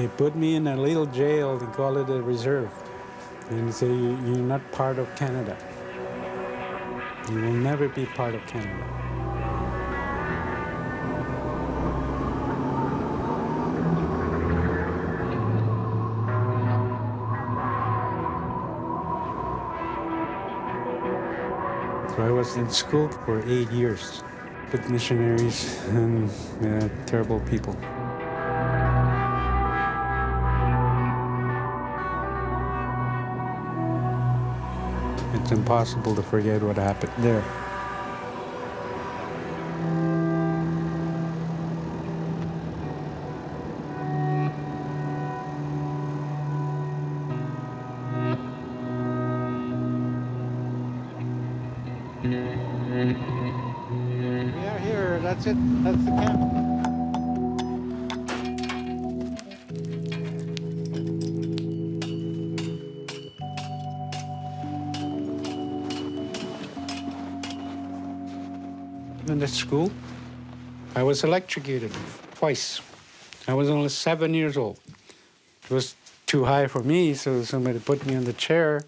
They put me in a little jail, they call it a reserve, and they say, you're not part of Canada. You will never be part of Canada. So I was in school for 8 years with missionaries and terrible people. It's impossible to forget what happened there. We are here, that's it, that's the camp. In the school, I was electrocuted twice. I was only 7 years old. It was too high for me, so somebody put me on the chair,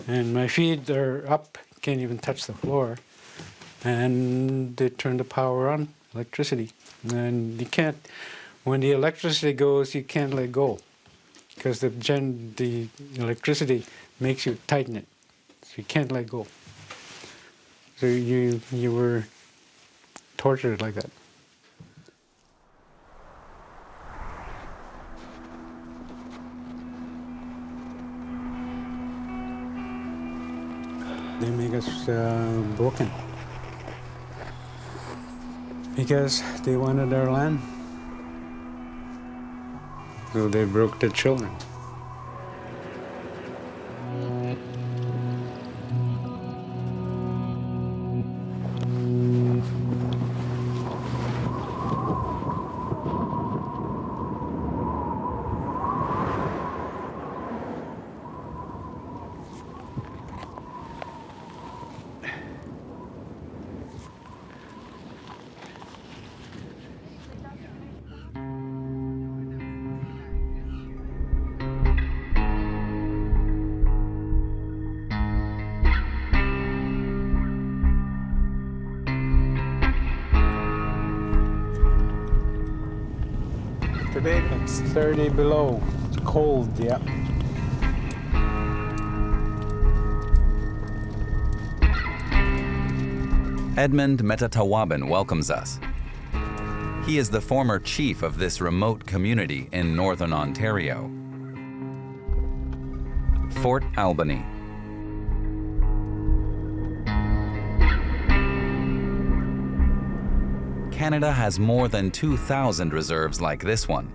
and my feet are up, can't even touch the floor. And they turned the power on, electricity. And you can't, when the electricity goes, you can't let go, because the electricity makes you tighten it, so you can't let go. So you were tortured like that. They make us broken because they wanted our land. So they broke the children. Today it's 30 below. It's cold, yeah. Edmund Metatawaban welcomes us. He is the former chief of this remote community in northern Ontario. Fort Albany. Canada has more than 2,000 reserves like this one.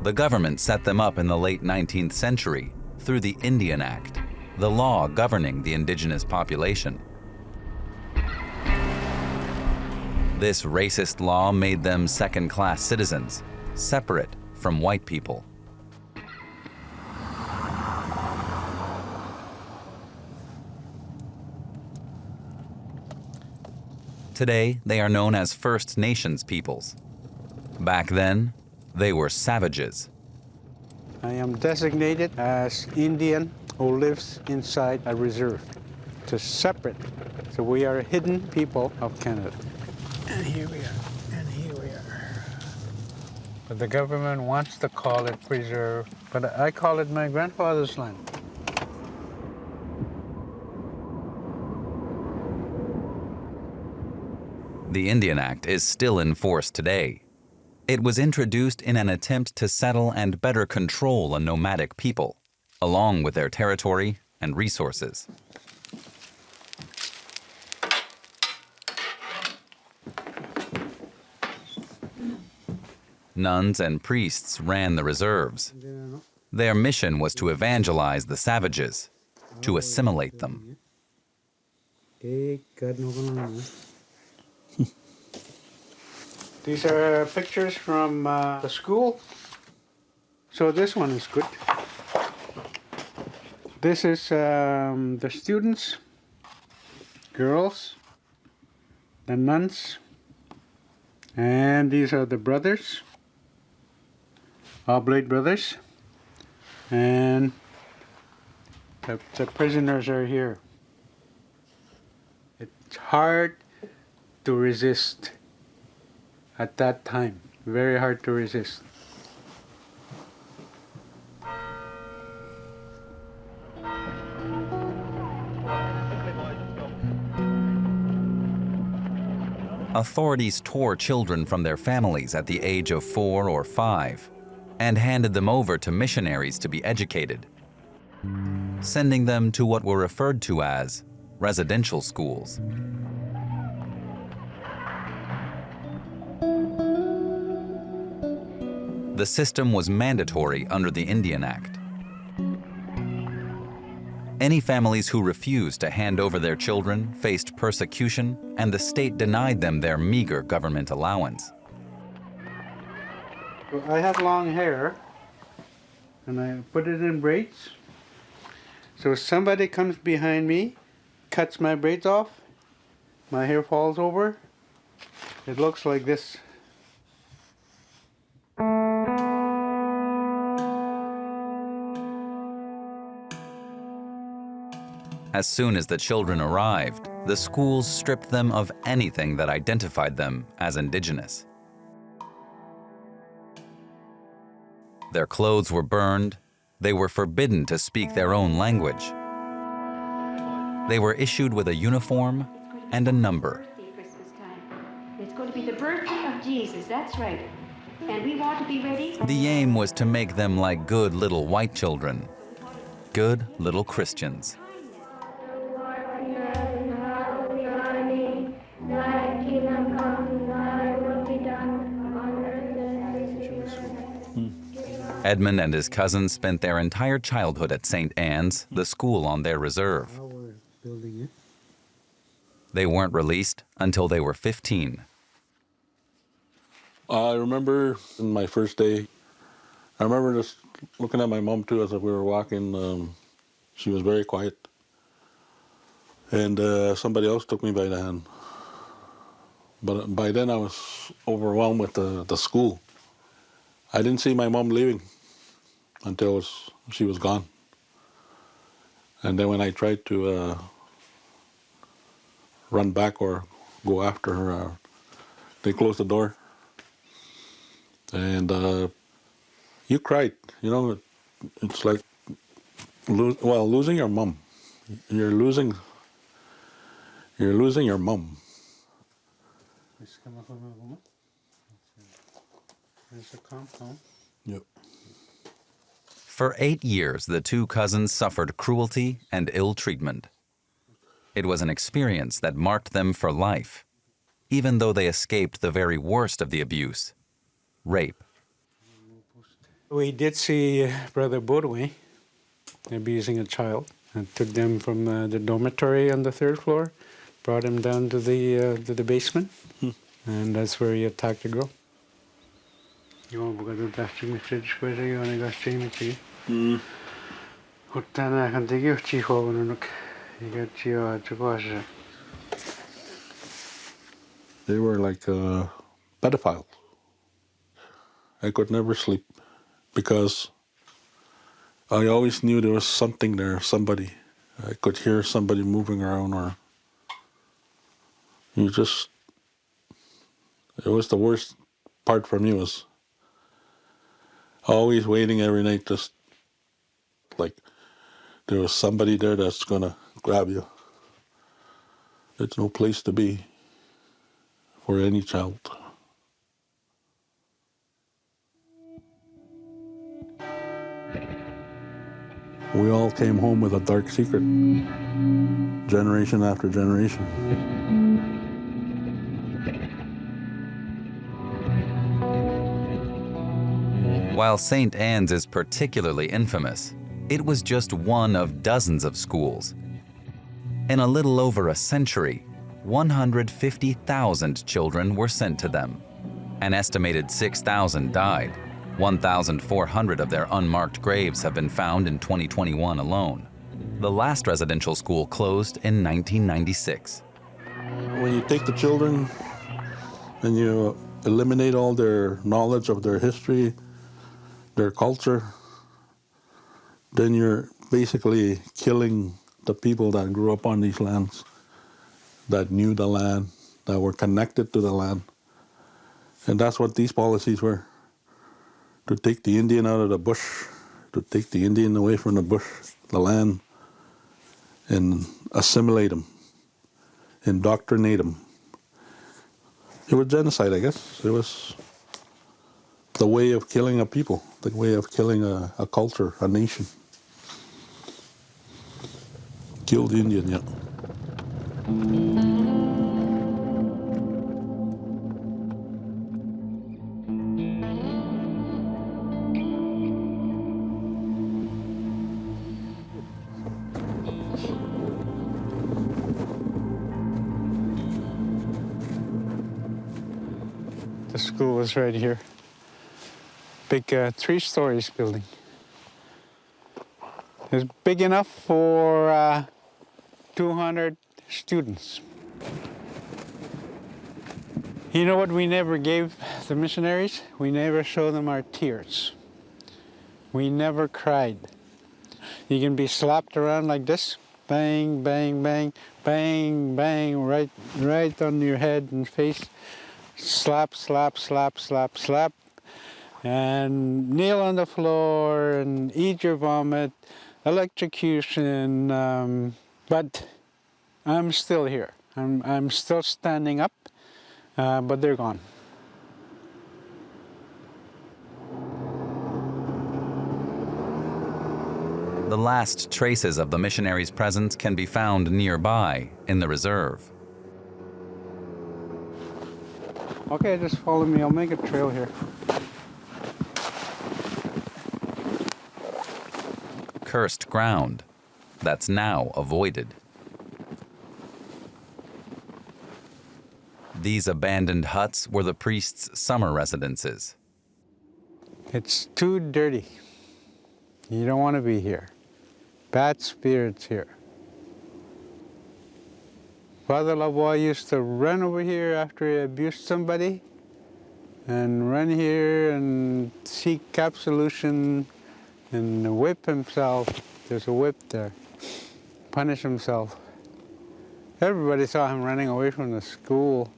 The government set them up in the late 19th century through the Indian Act, the law governing the indigenous population. This racist law made them second-class citizens, separate from white people. Today, they are known as First Nations peoples. Back then, they were savages. I am designated as Indian who lives inside a reserve. It's separate. So we are hidden people of Canada. And here we are, and here we are. But the government wants to call it preserve, but I call it my grandfather's land. The Indian Act is still in force today. It was introduced in an attempt to settle and better control a nomadic people, along with their territory and resources. Nuns and priests ran the reserves. Their mission was to evangelize the savages, to assimilate them. These are pictures from the school. So this one is good. This is the students, girls, the nuns, and these are the brothers. Oblate brothers. And the prisoners are here. It's hard to resist at that time. Very hard to resist. Authorities tore children from their families at the age of 4 or 5 and handed them over to missionaries to be educated, sending them to what were referred to as residential schools. The system was mandatory under the Indian Act. Any families who refused to hand over their children faced persecution, and the state denied them their meager government allowance. So I have long hair, and I put it in braids. So if somebody comes behind me, cuts my braids off, my hair falls over, it looks like this. As soon as the children arrived, the schools stripped them of anything that identified them as indigenous. Their clothes were burned. They were forbidden to speak their own language. They were issued with a uniform and a number. It's going to be the birthday of Jesus, that's right. And we want to be ready. The aim was to make them like good little white children, good little Christians. Edmund and his cousins spent their entire childhood at St. Anne's, the school on their reserve. They weren't released until they were 15. I remember in my first day, I remember just looking at my mom too as we were walking. She was very quiet. And somebody else took me by the hand. But by then I was overwhelmed with the school. I didn't see my mom leaving until she was gone. And then when I tried to run back or go after her, they closed the door. And you cried, you know, it's like losing your mom. You're losing your mom. There's a compound. Yep. For 8 years, the two cousins suffered cruelty and ill treatment. It was an experience that marked them for life, even though they escaped the very worst of the abuse, rape. We did see Brother Bodway abusing a child and took them from the dormitory on the 3rd floor, brought him down to the basement, and that's where he attacked the girl. They were like pedophiles. I could never sleep because I always knew there was something there, somebody. I could hear somebody moving around, or it was the worst part for me, was always waiting every night, just like there was somebody there that's gonna grab you. There's no place to be for any child. We all came home with a dark secret, generation after generation. While St. Anne's is particularly infamous, it was just one of dozens of schools. In a little over a century, 150,000 children were sent to them. An estimated 6,000 died. 1,400 of their unmarked graves have been found in 2021 alone. The last residential school closed in 1996. When you take the children and you eliminate all their knowledge of their history, their culture, then you're basically killing the people that grew up on these lands, that knew the land, that were connected to the land. And that's what these policies were, to take the Indian out of the bush, to take the Indian away from the bush, the land, and assimilate them, indoctrinate them. It was genocide, I guess. It was the way of killing a people, the way of killing a culture, a nation. Kill the Indian, yeah. The school was right here. Big 3-story building. It's big enough for 200 students. You know what we never gave the missionaries? We never showed them our tears. We never cried. You can be slapped around like this, bang, bang, bang, bang, bang, right on your head and face. Slap, slap, slap, slap, slap, and kneel on the floor and eat your vomit, electrocution, but I'm still here. I'm still standing up, but they're gone. The last traces of the missionaries' presence can be found nearby in the reserve. Okay, just follow me. I'll make a trail here. Cursed ground that's now avoided. These abandoned huts were the priests' summer residences. It's too dirty. You don't want to be here. Bad spirits here. Father Lavoie used to run over here after he abused somebody and run here and seek absolution and whip himself. There's a whip there. Punish himself. Everybody saw him running away from the school.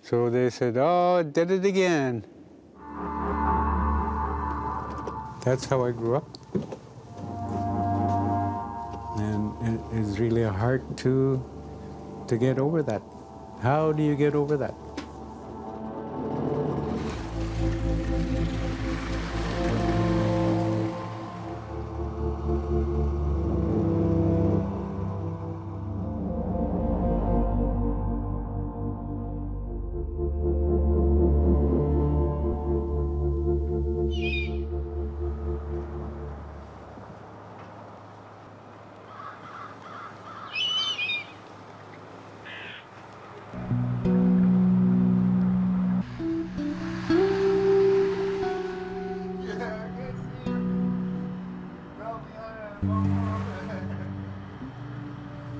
So they said, oh, did it again. That's how I grew up. And it is really hard to get over that. How do you get over that?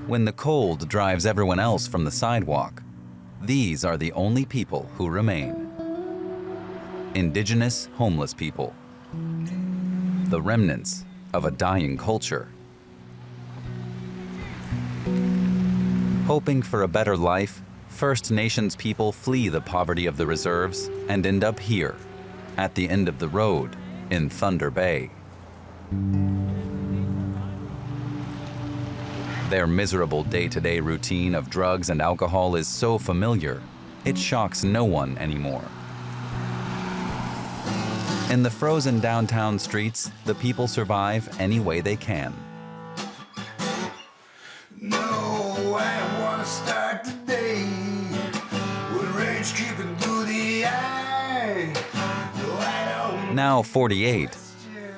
When the cold drives everyone else from the sidewalk, these are the only people who remain. Indigenous homeless people. The remnants of a dying culture. Hoping for a better life, First Nations people flee the poverty of the reserves and end up here, at the end of the road in Thunder Bay. Their miserable day-to-day routine of drugs and alcohol is so familiar, it shocks no one anymore. In the frozen downtown streets, the people survive any way they can. No, I don't want to start the day with rage creeping through the eye. No, I don't. Now 48,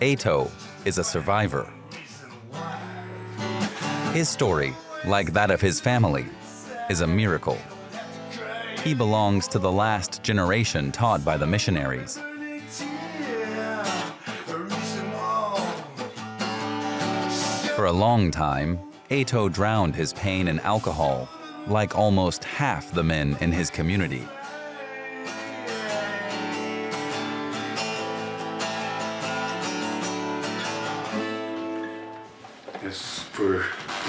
Ato is a survivor. His story, like that of his family, is a miracle. He belongs to the last generation taught by the missionaries. For a long time, Ato drowned his pain in alcohol, like almost half the men in his community. It's for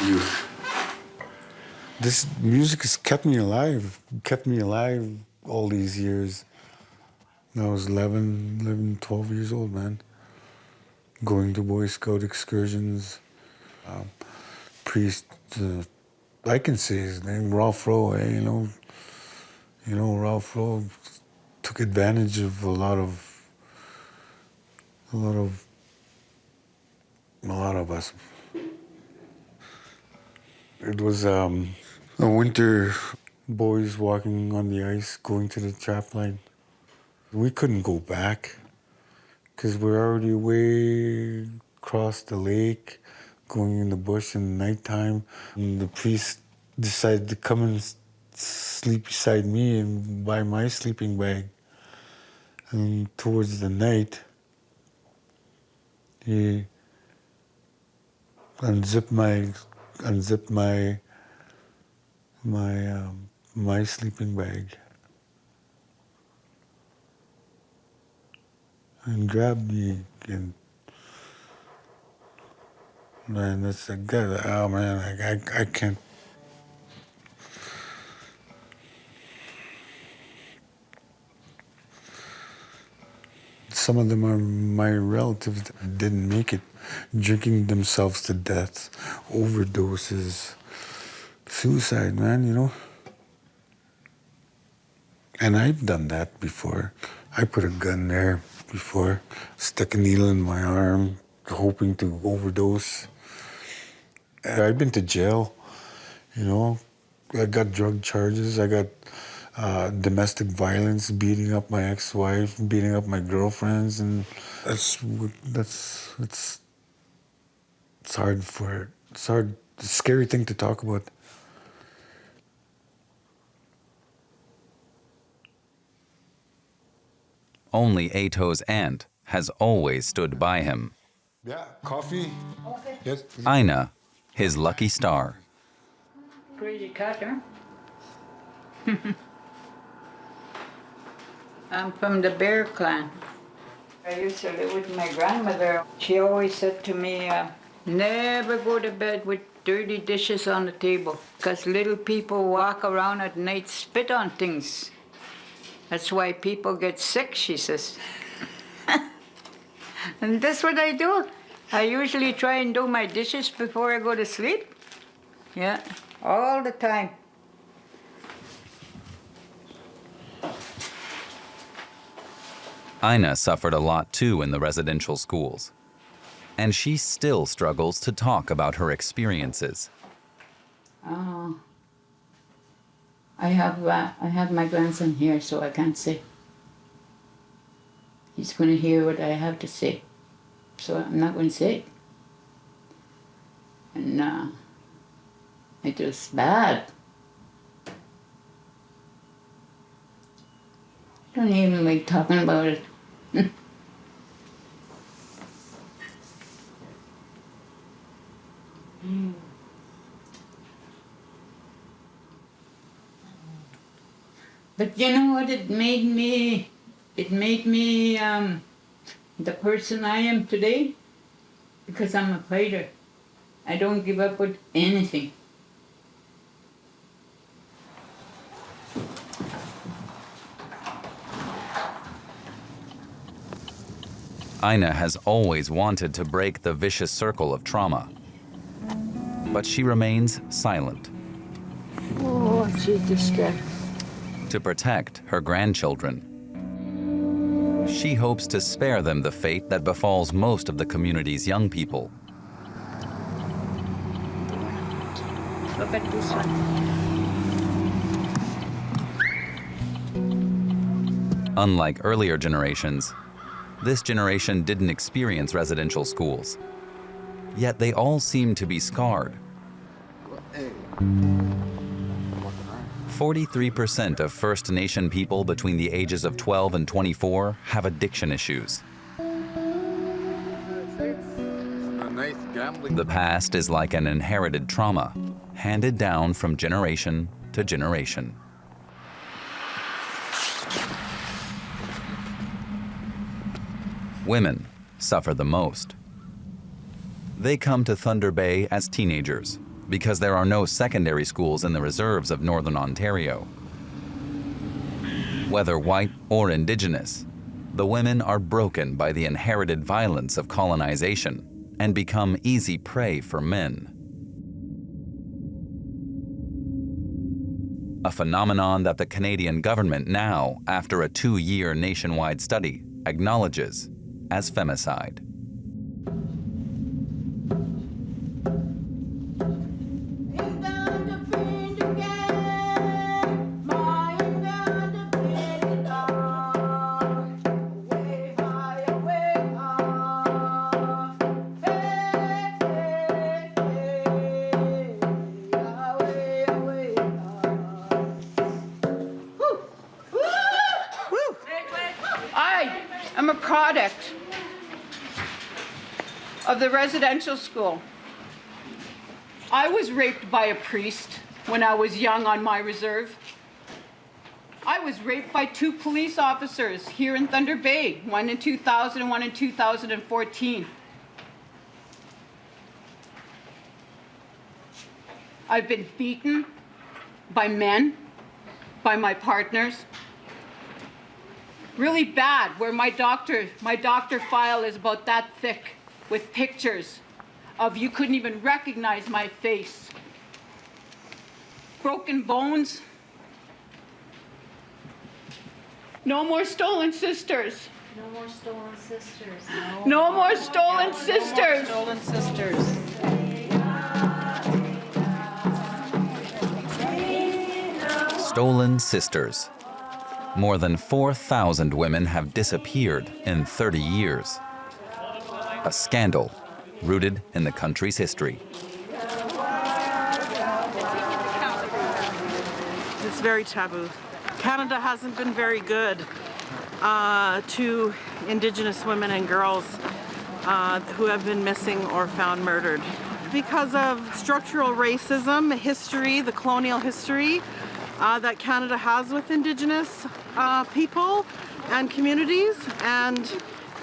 youth. This music has kept me alive all these years. I was 11, 12 years old, man. Going to Boy Scout excursions. Priest, I can say his name, Ralph Rowe, eh? You know, Ralph Rowe took advantage of a lot of us. It was a winter, boys walking on the ice, going to the trap line. We couldn't go back because we're already way across the lake, going in the bush in the nighttime. And the priest decided to come and sleep beside me and buy my sleeping bag. And towards the night, he unzipped my sleeping bag and grabbed me, and man, that's a good. Oh man, I can't. Some of them are my relatives that didn't make it, drinking themselves to death, overdoses, suicide, man, you know. And I've done that before. I put a gun there before, stuck a needle in my arm, hoping to overdose. I've been to jail, you know. I got drug charges. I got domestic violence, beating up my ex-wife, beating up my girlfriends, and it's hard it's a scary thing to talk about. Only Ato's aunt has always stood by him. Yeah, coffee. Yes. Ina, his lucky star. Pretty cutter. I'm from the Bear clan. I used to live with my grandmother. She always said to me, never go to bed with dirty dishes on the table, because little people walk around at night, spit on things. That's why people get sick, she says. And that's what I do. I usually try and do my dishes before I go to sleep. Yeah, all the time. Ina suffered a lot too in the residential schools, and she still struggles to talk about her experiences. I have my grandson here, so I can't say. He's going to hear what I have to say, so I'm not going to say it. And it was bad. I don't even like talking about it. But you know what? It made me the person I am today, because I'm a fighter. I don't give up with anything. Ina has always wanted to break the vicious circle of trauma, but she remains silent. Oh, Jesus Christ. To protect her grandchildren. She hopes to spare them the fate that befalls most of the community's young people. Look at this one. Unlike earlier generations, this generation didn't experience residential schools. Yet they all seem to be scarred. 43% of First Nation people between the ages of 12 and 24 have addiction issues. The past is like an inherited trauma, handed down from generation to generation. Women suffer the most. They come to Thunder Bay as teenagers because there are no secondary schools in the reserves of Northern Ontario. Whether white or Indigenous, the women are broken by the inherited violence of colonization and become easy prey for men. A phenomenon that the Canadian government now, after a 2-year nationwide study, acknowledges as femicide. I'm a product of the residential school. I was raped by a priest when I was young on my reserve. I was raped by 2 police officers here in Thunder Bay, one in 2000 and one in 2014. I've been beaten by men, by my partners. Really bad, where my doctor file is about that thick with pictures of you couldn't even recognize my face. Broken bones. No more stolen sisters. No more stolen sisters. No more stolen sisters. No more stolen sisters. Stolen sisters. More than 4,000 women have disappeared in 30 years. A scandal rooted in the country's history. It's very taboo. Canada hasn't been very good to Indigenous women and girls who have been missing or found murdered. Because of structural racism, history, the colonial history that Canada has with Indigenous people and communities, and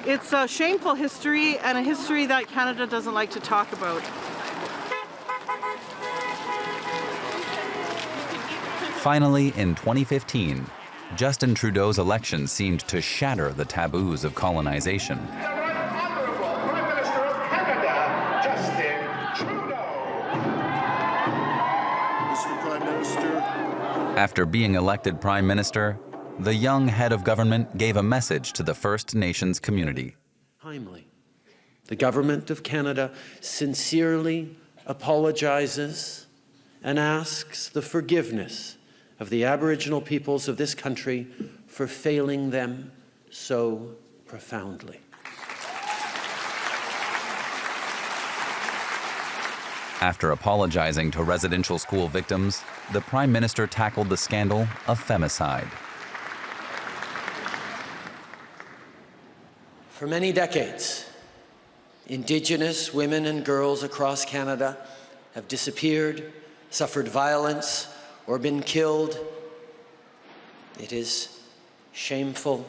it's a shameful history and a history that Canada doesn't like to talk about. Finally, in 2015, Justin Trudeau's election seemed to shatter the taboos of colonization. Honorable Prime Minister of Canada, Justin Trudeau. Mr. Prime Minister. After being elected Prime Minister, the young head of government gave a message to the First Nations community. Timely. The Government of Canada sincerely apologizes and asks the forgiveness of the Aboriginal peoples of this country for failing them so profoundly. After apologizing to residential school victims, the Prime Minister tackled the scandal of femicide. For many decades, Indigenous women and girls across Canada have disappeared, suffered violence, or been killed. It is shameful,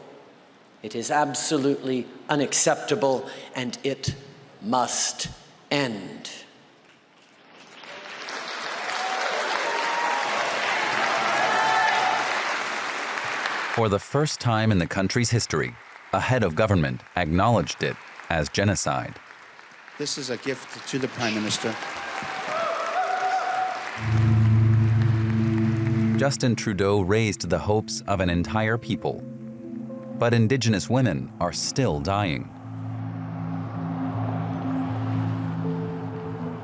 it is absolutely unacceptable, and it must end. For the first time in the country's history, a head of government acknowledged it as genocide. This is a gift to the Prime Minister. Justin Trudeau raised the hopes of an entire people. But Indigenous women are still dying.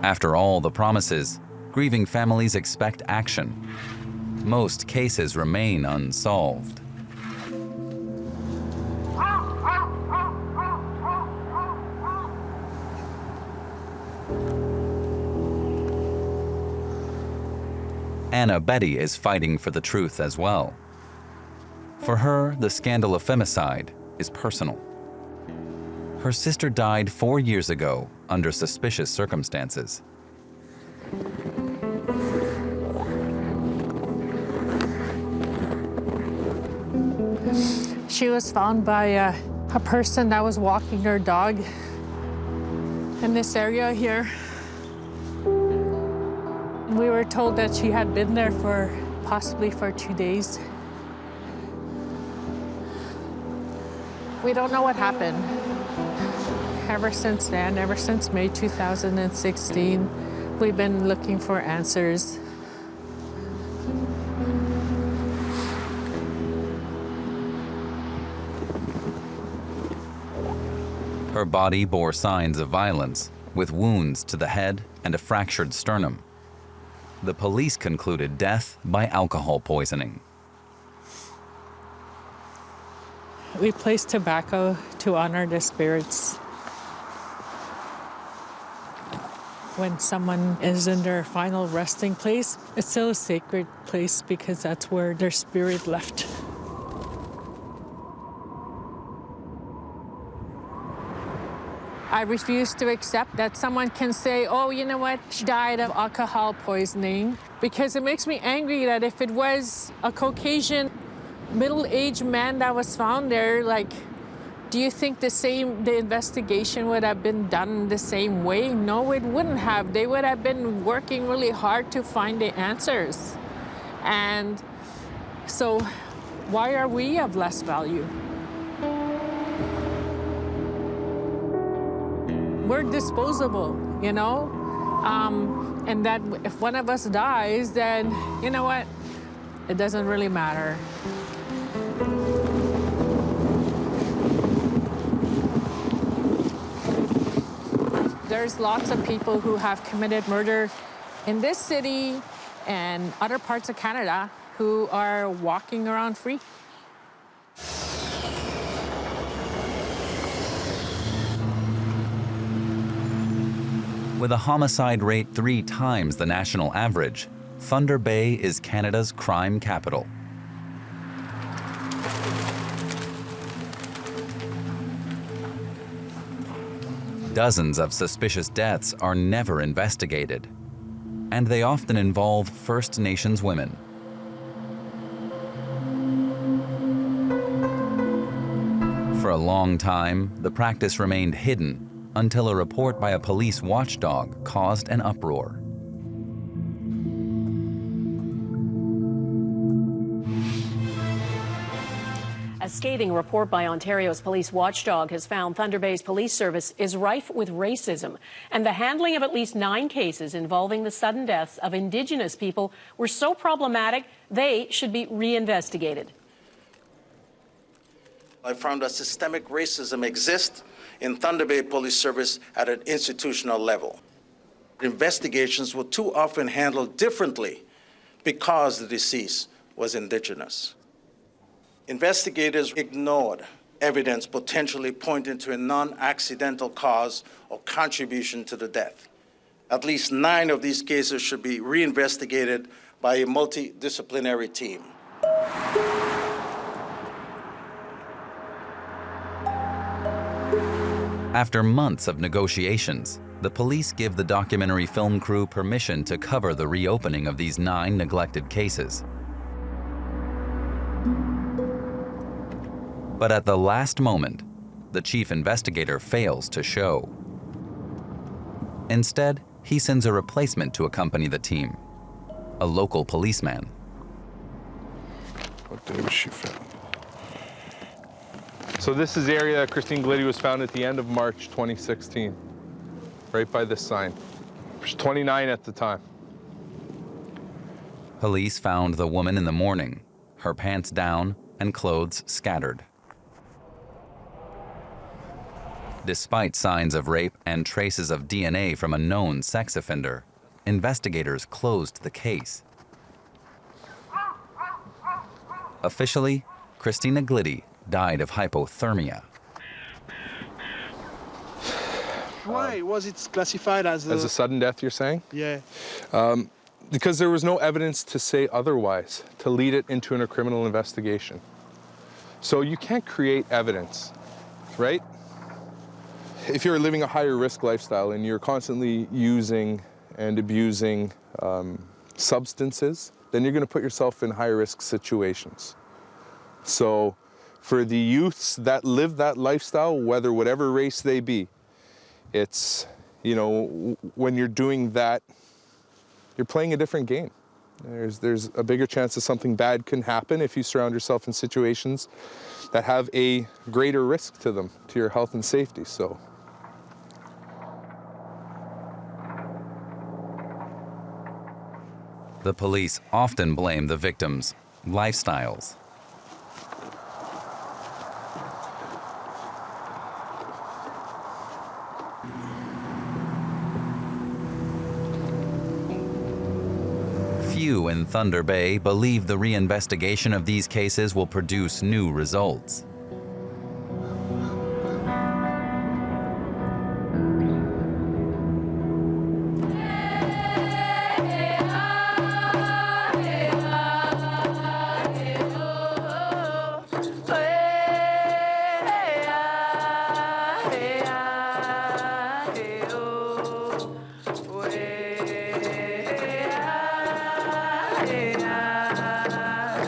After all the promises, grieving families expect action. Most cases remain unsolved. Anna Betty is fighting for the truth as well. For her, the scandal of femicide is personal. Her sister died 4 years ago under suspicious circumstances. She was found by a person that was walking her dog. in this area here. We were told that she had been there for possibly 2 days. We don't know what happened. Ever since then, ever since May 2016, we've been looking for answers. Her body bore signs of violence, with wounds to the head and a fractured sternum. The police concluded death by alcohol poisoning. We place tobacco to honor the spirits. When someone is in their final resting place, it's still a sacred place because that's where their spirit left. I refuse to accept that someone can say, oh, you know what, she died of alcohol poisoning, because it makes me angry that if it was a Caucasian middle-aged man that was found there, like, do you think the investigation would have been done the same way? No, it wouldn't have. They would have been working really hard to find the answers. And so why are we of less value? We're disposable, you know? And that if one of us dies, then, you know what? It doesn't really matter. There's lots of people who have committed murder in this city and other parts of Canada who are walking around free. With a homicide rate 3 times the national average, Thunder Bay is Canada's crime capital. Dozens of suspicious deaths are never investigated, and they often involve First Nations women. For a long time, the practice remained hidden until a report by a police watchdog caused an uproar. A scathing report by Ontario's police watchdog has found Thunder Bay's police service is rife with racism, and the handling of at least 9 cases involving the sudden deaths of Indigenous people were so problematic they should be reinvestigated. I found that systemic racism exists in Thunder Bay Police Service at an institutional level. Investigations were too often handled differently because the deceased was Indigenous. Investigators ignored evidence potentially pointing to a non-accidental cause or contribution to the death. At least 9 of these cases should be reinvestigated by a multidisciplinary team. After months of negotiations, the police give the documentary film crew permission to cover the reopening of these 9 neglected cases. But at the last moment, the chief investigator fails to show. Instead, he sends a replacement to accompany the team, a local policeman. What day was she found? So this is the area that Christine Gliddy was found at the end of March 2016, right by this sign. She was 29 at the time. Police found the woman in the morning, her pants down and clothes scattered. Despite signs of rape and traces of DNA from a known sex offender, investigators closed the case. Officially, Christina Gliddy died of hypothermia. Why was it classified as a sudden death, you're saying? Yeah. Because there was no evidence to say otherwise, to lead it into a criminal investigation. So you can't create evidence, right? If you're living a higher risk lifestyle and you're constantly using and abusing substances, then you're going to put yourself in higher risk situations. So for the youths that live that lifestyle, whatever race they be, it's You know, when you're doing that, you're playing a different game. There's a bigger chance that something bad can happen if you surround yourself in situations that have a greater risk to them, to your health and safety. So. The police often blame the victims' lifestyles. Few in Thunder Bay believe the reinvestigation of these cases will produce new results.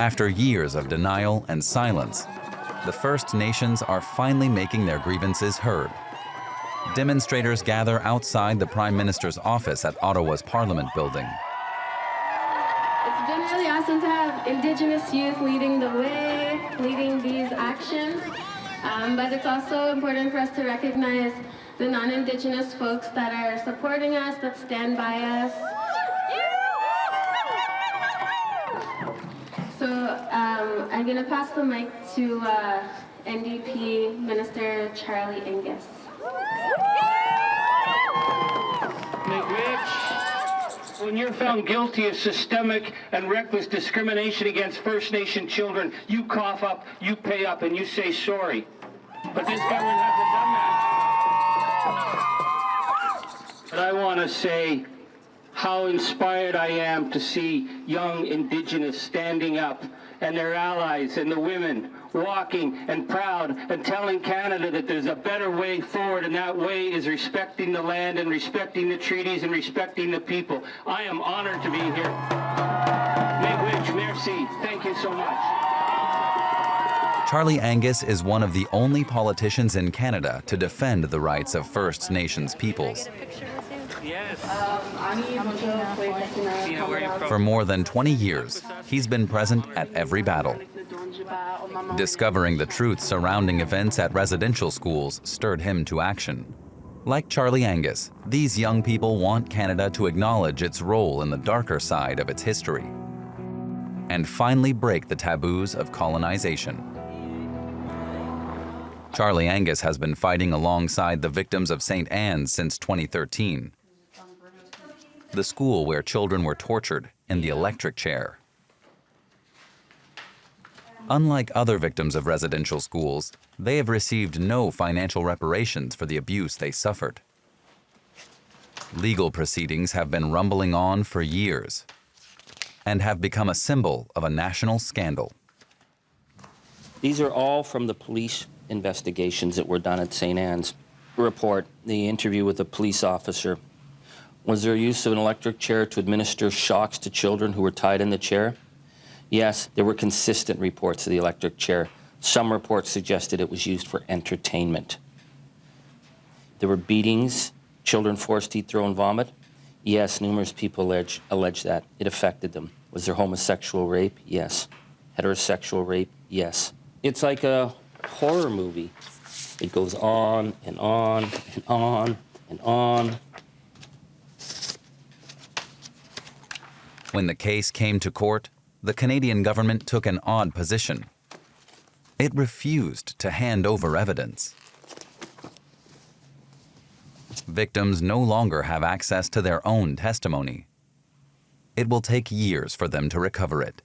After years of denial and silence, the First Nations are finally making their grievances heard. Demonstrators gather outside the Prime Minister's office at Ottawa's Parliament building. It's been really awesome to have Indigenous youth leading the way, leading these actions, but it's also important for us to recognize the non-Indigenous folks that are supporting us, that stand by us. So I'm going to pass the mic to NDP Minister Charlie Angus. When you're found guilty of systemic and reckless discrimination against First Nation children, you cough up, you pay up, and you say sorry. But this government hasn't done that. But I want to say how inspired I am to see young Indigenous standing up and their allies and the women walking and proud and telling Canada that there's a better way forward, and that way is respecting the land and respecting the treaties and respecting the people. I am honored to be here. Miigwech, merci. Thank you so much. Charlie Angus is one of the only politicians in Canada to defend the rights of First Nations peoples. For more than 20 years, he's been present at every battle. Discovering the truth surrounding events at residential schools stirred him to action. Like Charlie Angus, these young people want Canada to acknowledge its role in the darker side of its history and finally break the taboos of colonization. Charlie Angus has been fighting alongside the victims of St. Anne's since 2013, the school where children were tortured in the electric chair. Unlike other victims of residential schools, they have received no financial reparations for the abuse they suffered. Legal proceedings have been rumbling on for years and have become a symbol of a national scandal. These are all from the police investigations that were done at St. Anne's. Report, the interview with a police officer. Was there use of an electric chair to administer shocks to children who were tied in the chair? Yes, there were consistent reports of the electric chair. Some reports suggested it was used for entertainment. There were beatings, children forced to eat their own vomit. Yes, numerous people allege that. It affected them. Was there homosexual rape? Yes. Heterosexual rape? Yes. It's like a horror movie. It goes on and on and on and on. When the case came to court, the Canadian government took an odd position. It refused to hand over evidence. Victims no longer have access to their own testimony. It will take years for them to recover it.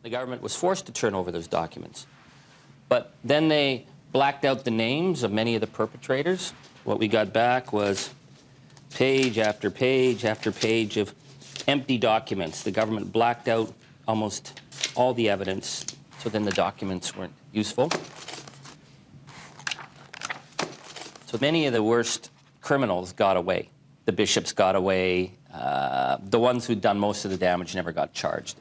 The government was forced to turn over those documents. But then they blacked out the names of many of the perpetrators. What we got back was page after page after page of empty documents. The government blacked out almost all the evidence, so then the documents weren't useful. So many of the worst criminals got away. The bishops got away. The ones who'd done most of the damage never got charged.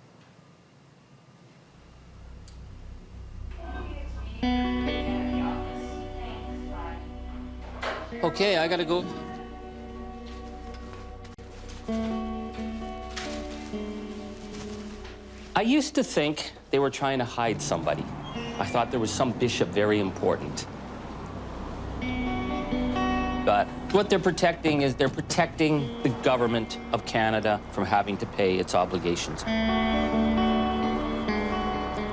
Okay, I gotta go. I used to think they were trying to hide somebody. I thought there was some bishop very important. But what they're protecting is they're protecting the government of Canada from having to pay its obligations.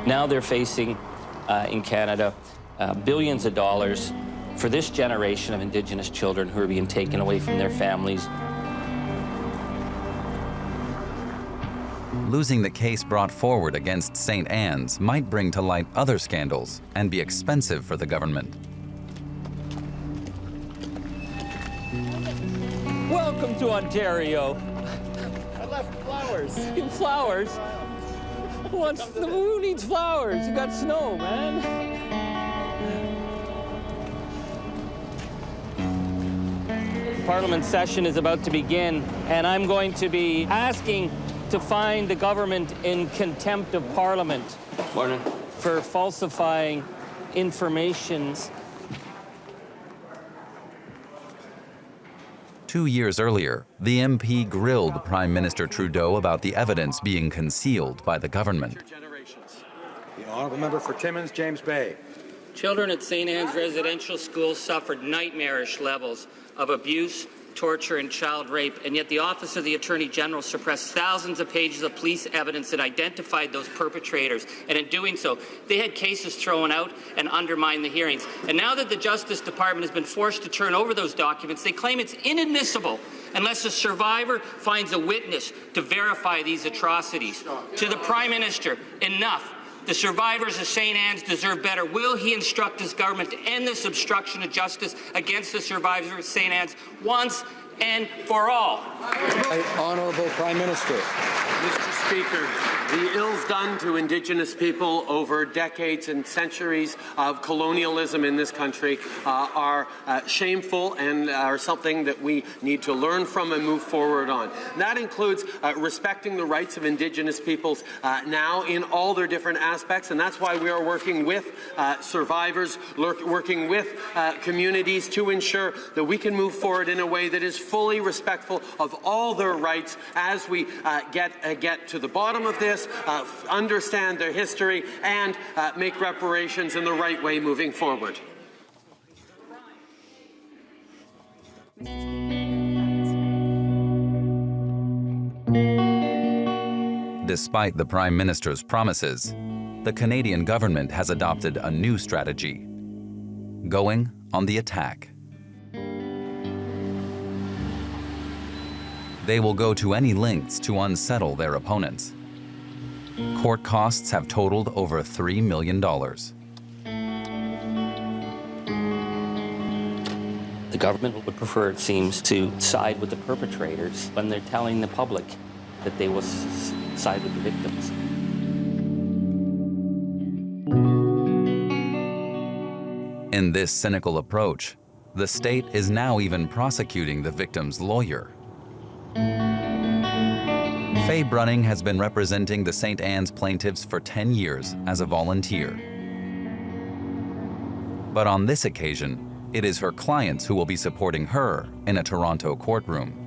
Now they're facing, in Canada, billions of dollars for this generation of Indigenous children who are being taken away from their families. Losing the case brought forward against St. Anne's might bring to light other scandals and be expensive for the government. Welcome to Ontario. I left flowers. Flowers? Who needs flowers? You got snow, man. Parliament session is about to begin, and I'm going to be asking to find the government in contempt of Parliament. Morning. For falsifying information. 2 years earlier, the MP grilled Prime Minister Trudeau about the evidence being concealed by the government. The Honourable Member for Timmins, James Bay. Children at St. Anne's Residential School suffered nightmarish levels of abuse, torture, and child rape, and yet the Office of the Attorney General suppressed thousands of pages of police evidence that identified those perpetrators, and in doing so, they had cases thrown out and undermined the hearings. And now that the Justice Department has been forced to turn over those documents, they claim it's inadmissible unless a survivor finds a witness to verify these atrocities. To the Prime Minister, enough. The survivors of St. Anne's deserve better. Will he instruct his government to end this obstruction of justice against the survivors of St. Anne's once and for all? Honourable Prime Minister. Mr. Speaker, the ills done to Indigenous people over decades and centuries of colonialism in this country are shameful and are something that we need to learn from and move forward on. And that includes respecting the rights of Indigenous peoples now in all their different aspects, and that's why we are working with survivors, working with communities to ensure that we can move forward in a way that is fully respectful of all their rights as we get to the bottom of this, understand their history, and make reparations in the right way moving forward. Despite the Prime Minister's promises, the Canadian government has adopted a new strategy: going on the attack. They will go to any lengths to unsettle their opponents. Court costs have totaled over $3 million. The government would prefer, it seems, to side with the perpetrators when they're telling the public that they will side with the victims. In this cynical approach, the state is now even prosecuting the victim's lawyer. Faye Brunning has been representing the St. Anne's plaintiffs for 10 years as a volunteer. But on this occasion, it is her clients who will be supporting her in a Toronto courtroom.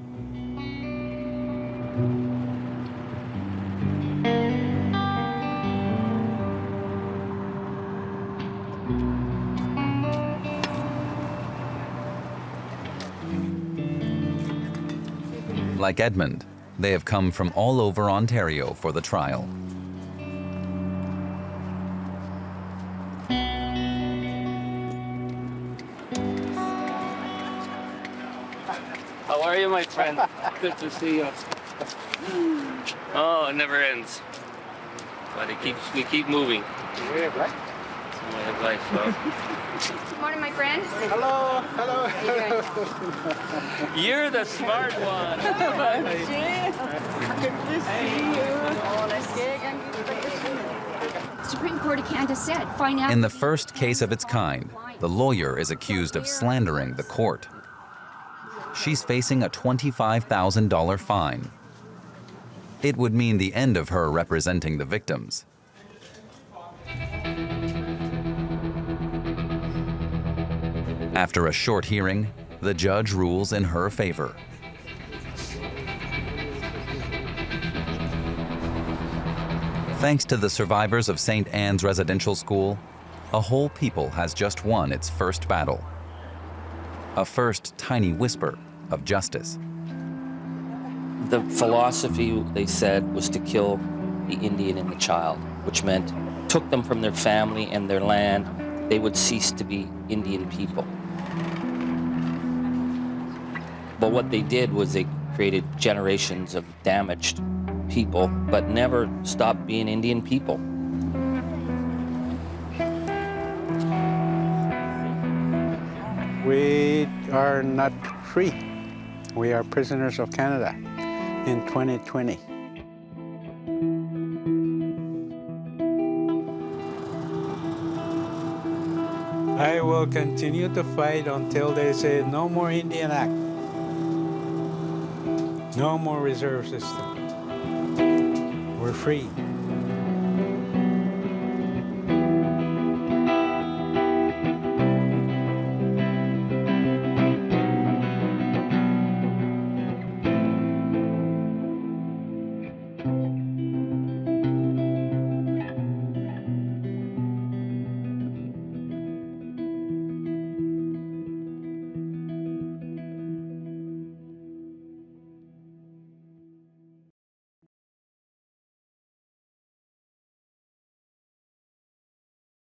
Like Edmund, they have come from all over Ontario for the trial. How are you, my friend? Good to see you. Oh, it never ends. But we keep moving. Yeah, right. It's my advice, Good morning, my friend. Hello, hello. You're the smart one. Supreme Court of Canada said, find out. In the first case of its kind, the lawyer is accused of slandering the court. She's facing a $25,000 fine. It would mean the end of her representing the victims. After a short hearing, the judge rules in her favor. Thanks to the survivors of St. Anne's Residential School, a whole people has just won its first battle. A first tiny whisper of justice. The philosophy, they said, was to kill the Indian and the child, which meant took them from their family and their land, they would cease to be Indian people. But what they did was they created generations of damaged people, but never stopped being Indian people. We are not free. We are prisoners of Canada in 2020. I will continue to fight until they say no more Indian Act, no more reserve system. We're free.